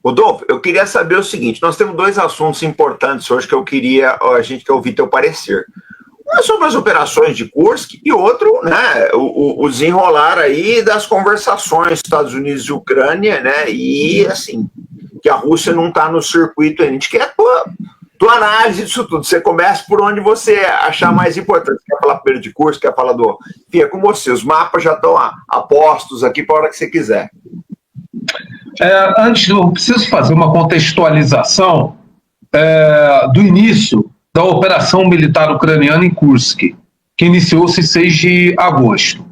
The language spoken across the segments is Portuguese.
Rodolfo, eu queria saber o seguinte: nós temos dois assuntos importantes hoje que a gente quer ouvir teu parecer. Um é sobre as operações de Kursk e outro, né, o desenrolar aí das conversações Estados Unidos e Ucrânia, né, e assim, que a Rússia não está no circuito ainda. A gente quer a tua análise disso tudo. Você começa por onde você achar mais importante. Quer falar primeiro de Kursk, quer falar do... Enfim, é com você, os mapas já estão apostos aqui para a hora que você quiser. Antes, eu preciso fazer uma contextualização do início da operação militar ucraniana em Kursk, que iniciou-se em 6 de agosto.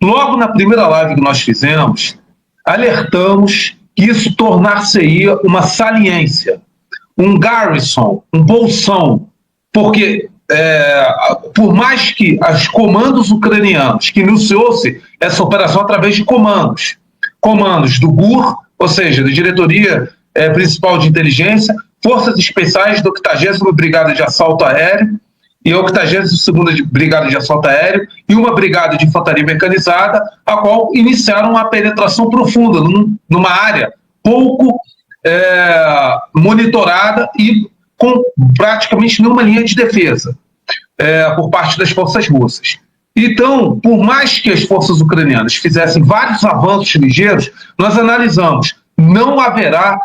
Logo na primeira live que nós fizemos, alertamos que isso tornar-se-ia uma saliência, um garrison, um bolsão, porque por mais que os comandos ucranianos, que iniciou-se essa operação através de comandos do GUR, ou seja, da Diretoria Principal de Inteligência, Forças Especiais da 80ª Brigada de Assalto Aéreo e a 82ª Brigada de Assalto Aéreo e uma Brigada de Infantaria Mecanizada, a qual iniciaram uma penetração profunda numa área pouco monitorada e com praticamente nenhuma linha de defesa por parte das forças russas. Então, por mais que as forças ucranianas fizessem vários avanços ligeiros, nós analisamos, não haverá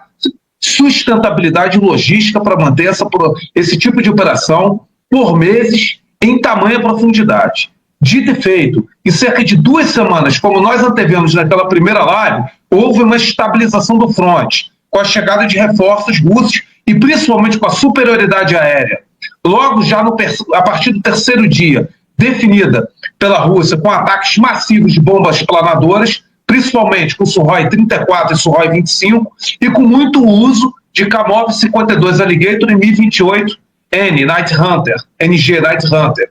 sustentabilidade logística para manter esse tipo de operação por meses em tamanha profundidade. Dito e feito, em cerca de 2 semanas, como nós antevemos naquela primeira live, houve uma estabilização do fronte, com a chegada de reforços russos e principalmente com a superioridade aérea. Logo já a partir do 3º dia, definida pela Rússia com ataques massivos de bombas planadoras, principalmente com Sukhoi 34 e Sukhoi 25, e com muito uso de Kamov 52 Alligator e Mi-28N Night Hunter, NG Night Hunter.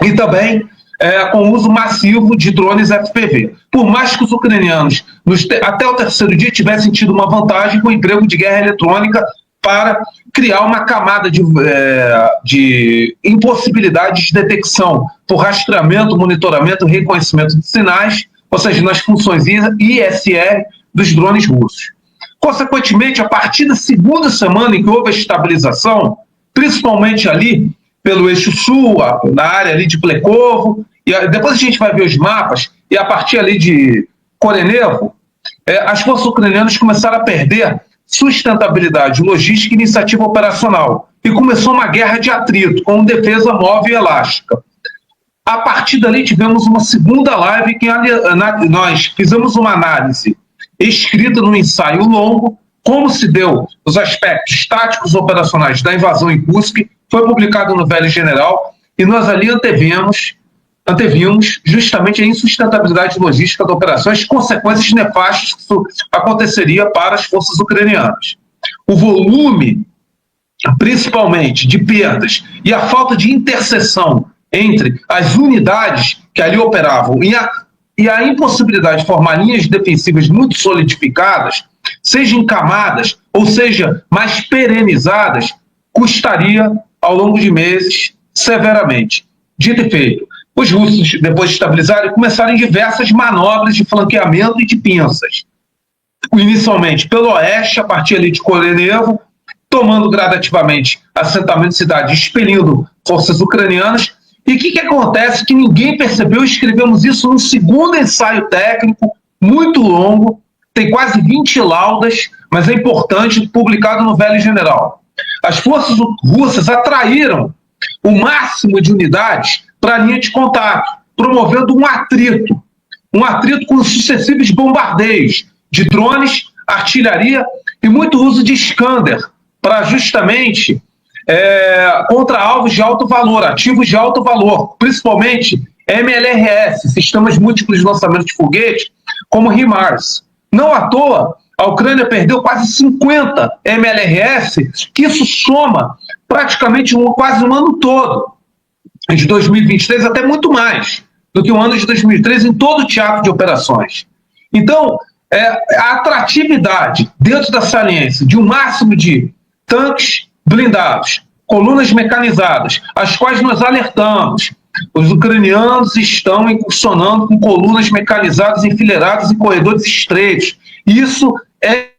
E também com uso massivo de drones FPV. Por mais que os ucranianos, até o 3º dia, tivessem tido uma vantagem com o emprego de guerra eletrônica para criar uma camada de impossibilidade de detecção por rastreamento, monitoramento e reconhecimento de sinais, ou seja, nas funções ISR dos drones russos. Consequentemente, a partir da 2ª semana em que houve a estabilização, principalmente ali pelo eixo sul, na área ali de Plekovo, e depois a gente vai ver os mapas, e a partir ali de Korenevo, as forças ucranianas começaram a perder sustentabilidade logística e iniciativa operacional, e começou uma guerra de atrito, com defesa móvel e elástica. A partir dali tivemos uma segunda live que nós fizemos uma análise escrita num ensaio longo, como se deu os aspectos táticos operacionais da invasão em Kursk, foi publicado no Velho General, e nós ali antevimos justamente a insustentabilidade logística da operação, as consequências nefastas que isso aconteceria para as forças ucranianas. O volume, principalmente, de perdas e a falta de interseção entre as unidades que ali operavam e a impossibilidade de formar linhas defensivas muito solidificadas, seja em camadas ou seja mais perenizadas, custaria ao longo de meses severamente. Dito e feito, os russos, depois de estabilizarem, começaram diversas manobras de flanqueamento e de pinças. Inicialmente pelo oeste, a partir ali de Korenevo, tomando gradativamente assentamento de cidade, expelindo forças ucranianas. E o que acontece que ninguém percebeu? Escrevemos isso num segundo ensaio técnico, muito longo, tem quase 20 laudas, mas é importante, publicado no Velho General. As forças russas atraíram o máximo de unidades para a linha de contato, promovendo um atrito com os sucessivos bombardeios de drones, artilharia e muito uso de Iskander, para justamente contra alvos de alto valor, ativos de alto valor, principalmente MLRS, sistemas múltiplos de lançamento de foguete, como HIMARS. Não à toa, a Ucrânia perdeu quase 50 MLRS, que isso soma praticamente quase um ano todo, de 2023, até muito mais do que o ano de 2013 em todo o teatro de operações. Então, a atratividade dentro da saliência de um máximo de tanques blindados, colunas mecanizadas, as quais nós alertamos. Os ucranianos estão incursionando com colunas mecanizadas enfileiradas em corredores estreitos. Isso é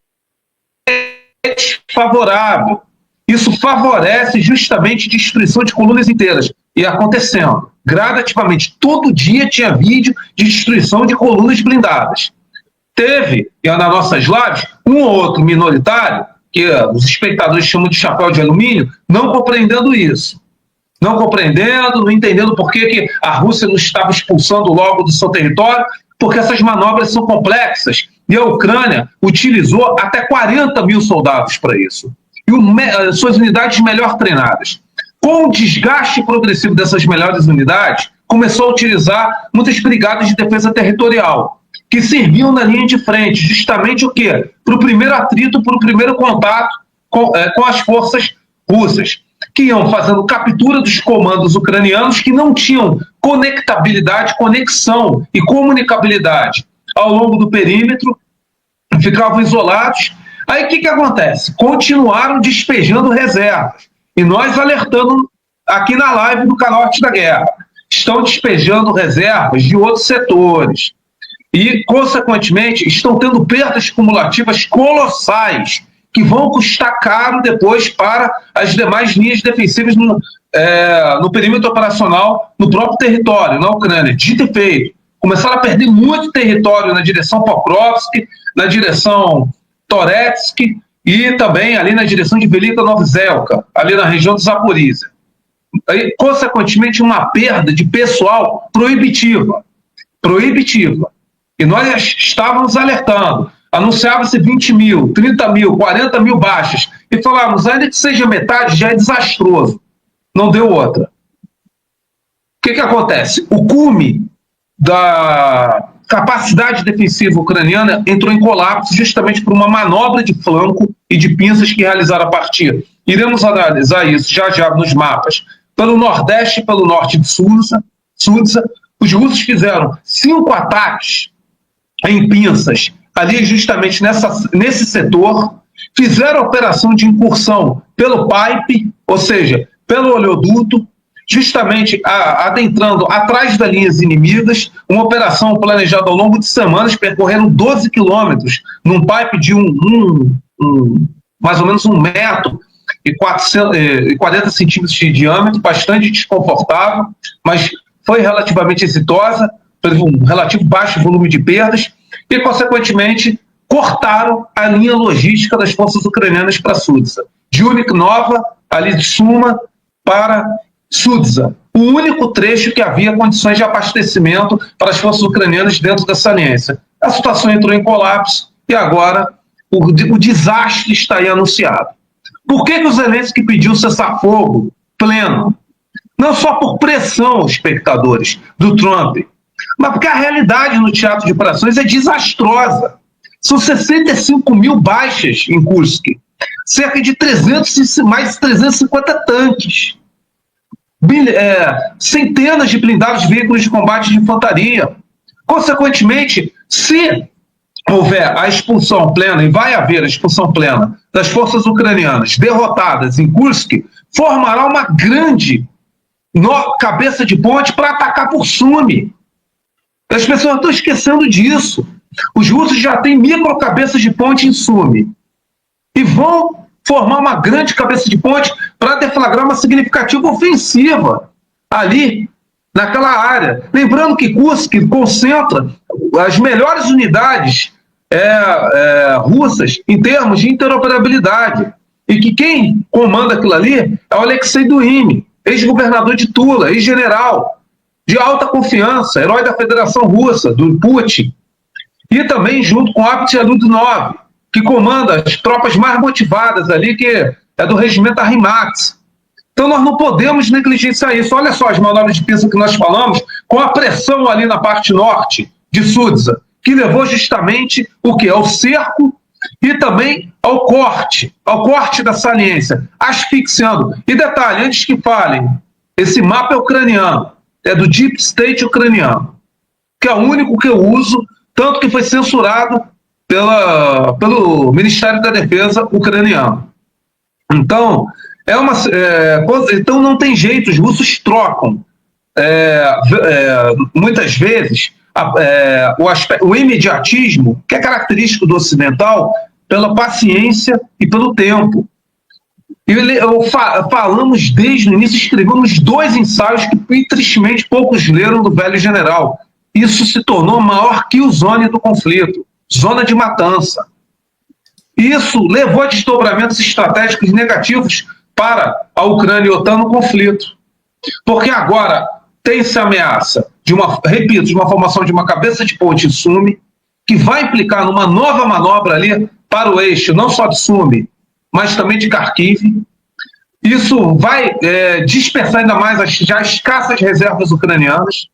desfavorável. Isso favorece justamente destruição de colunas inteiras. E acontecendo, gradativamente, todo dia tinha vídeo de destruição de colunas blindadas. Teve, nas nossas lives, um ou outro minoritário, que os espectadores chamam de chapéu de alumínio, não compreendendo isso. Não compreendendo, não entendendo por que a Rússia não estava expulsando logo do seu território, porque essas manobras são complexas. E a Ucrânia utilizou até 40 mil soldados para isso. E suas unidades melhor treinadas. Com o desgaste progressivo dessas melhores unidades, começou a utilizar muitas brigadas de defesa territorial, que serviam na linha de frente, justamente o quê? Para o primeiro atrito, para o primeiro contato com as forças russas, que iam fazendo captura dos comandos ucranianos que não tinham conectabilidade, conexão e comunicabilidade ao longo do perímetro, ficavam isolados. Aí o que acontece? Continuaram despejando reservas. E nós alertando aqui na live do canal Arte da Guerra. Estão despejando reservas de outros setores. E, consequentemente, estão tendo perdas cumulativas colossais, que vão custar caro depois para as demais linhas defensivas no perímetro operacional, no próprio território, na Ucrânia. Dito e feito, começaram a perder muito território na direção Pokrovsk, na direção Toretsk e também ali na direção de Velika Novzelka, ali na região de Zaporizhia. Aí, consequentemente, uma perda de pessoal proibitiva. E nós estávamos alertando. Anunciava-se 20 mil, 30 mil, 40 mil baixas. E falávamos, ainda que seja metade, já é desastroso. Não deu outra. O que acontece? O cume da capacidade defensiva ucraniana entrou em colapso justamente por uma manobra de flanco e de pinças que realizaram a partir. Iremos analisar isso já nos mapas. Pelo nordeste e pelo norte de Sudzha, os russos fizeram 5 ataques em pinças ali justamente nesse setor, fizeram a operação de incursão pelo pipe, ou seja, pelo oleoduto, justamente adentrando atrás das linhas inimigas, uma operação planejada ao longo de semanas, percorrendo 12 quilômetros num pipe de mais ou menos 1 metro e 40 centímetros de diâmetro, bastante desconfortável, mas foi relativamente exitosa, teve um relativo baixo volume de perdas, e, consequentemente, cortaram a linha logística das forças ucranianas para Sudzha. De Uniknova, ali de Suma, para Sudzha. O único trecho que havia condições de abastecimento para as forças ucranianas dentro dessa aliança. A situação entrou em colapso e agora o desastre está aí anunciado. Por que o Zelensky pediu cessar-fogo pleno? Não só por pressão, espectadores, do Trump, mas porque a realidade no teatro de operações é desastrosa. São 65 mil baixas em Kursk, cerca de mais de 350 tanques, centenas de blindados de veículos de combate de infantaria. Consequentemente, se houver a expulsão plena, e vai haver a expulsão plena das forças ucranianas derrotadas em Kursk, formará uma grande cabeça de ponte para atacar por Sumy. As pessoas estão esquecendo disso. Os russos já têm micro cabeças de ponte em Sumy e vão formar uma grande cabeça de ponte para deflagrar uma significativa ofensiva ali naquela área. Lembrando que Kursk concentra as melhores unidades russas em termos de interoperabilidade e que quem comanda aquilo ali é o Alexei Duhine, ex-governador de Tula, ex-general de alta confiança, herói da Federação Russa, do Putin, e também junto com Abdiy Ludinov, que comanda as tropas mais motivadas ali, que é do regimento Arimax. Então nós não podemos negligenciar isso. Olha só as manobras de pinça que nós falamos, com a pressão ali na parte norte de Sudzha, que levou justamente o quê? Ao cerco e também ao corte da saliência, asfixiando. E detalhe, antes que falem, esse mapa é ucraniano, é do Deep State ucraniano, que é o único que eu uso, tanto que foi censurado pelo Ministério da Defesa ucraniano. Então, então não tem jeito, os russos trocam muitas vezes o imediatismo, que é característico do ocidental, pela paciência e pelo tempo. Falamos desde o início, escrevemos 2 ensaios que tristemente poucos leram do Velho General. Isso se tornou a maior killzone do conflito, zona de matança. Isso levou a desdobramentos estratégicos negativos para a Ucrânia e a OTAN no conflito. Porque agora tem-se ameaça de uma formação de uma cabeça de ponte em Sumi, que vai implicar numa nova manobra ali para o eixo, não só de Sumi, mas também de Kharkiv. Isso vai dispersar ainda mais as já escassas reservas ucranianas.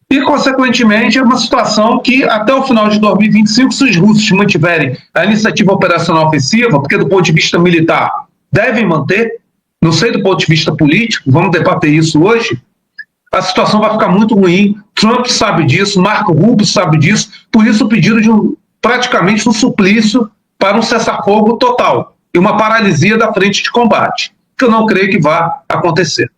E, consequentemente, é uma situação que, até o final de 2025, se os russos mantiverem a iniciativa operacional ofensiva, porque do ponto de vista militar devem manter, não sei do ponto de vista político, vamos debater isso hoje, a situação vai ficar muito ruim. Trump sabe disso, Marco Rubio sabe disso, por isso o pedido de praticamente um suplício para um cessar-fogo total e uma paralisia da frente de combate, que eu não creio que vá acontecer.